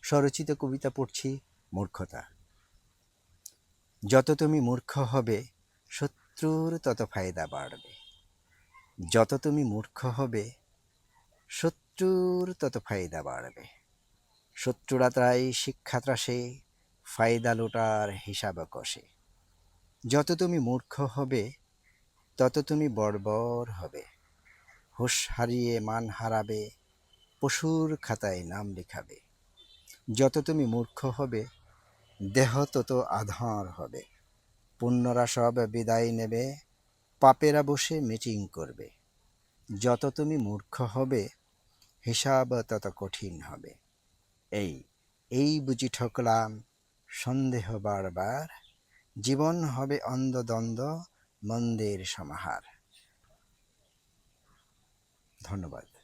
স্বরচিত কবিতা পড়ছি মূর্খতা। যত তুমি মূর্খ হবে শত্রুর তত ফায়দা বাড়বে। যত তুমি মূর্খ হবে শত্রুর তত ফায়দা বাড়বে। শত্রুরা তাই শিক্ষা ত্রাসে ফায়দা লোটার হিসাব কষে। যত তুমি মূর্খ হবে তত তুমি বর্বর হবে। হুঁশ হারিয়ে মান হারাবে, পশুর খাতায় নাম লেখাবে। যত তুমি মূর্খ হবে দেহ তত আধার হবে। পুণ্যরা সব বিদায় নেবে, পাপেরা বসে মিটিং করবে। যত তুমি মূর্খ হবে হিসাব তত কঠিন হবে। এই এই বুঝি ঠকলাম সন্দেহ বারবার, জীবন হবে অন্ধদ্বন্দ্ব মন্দের সমাহার। ধন্যবাদ।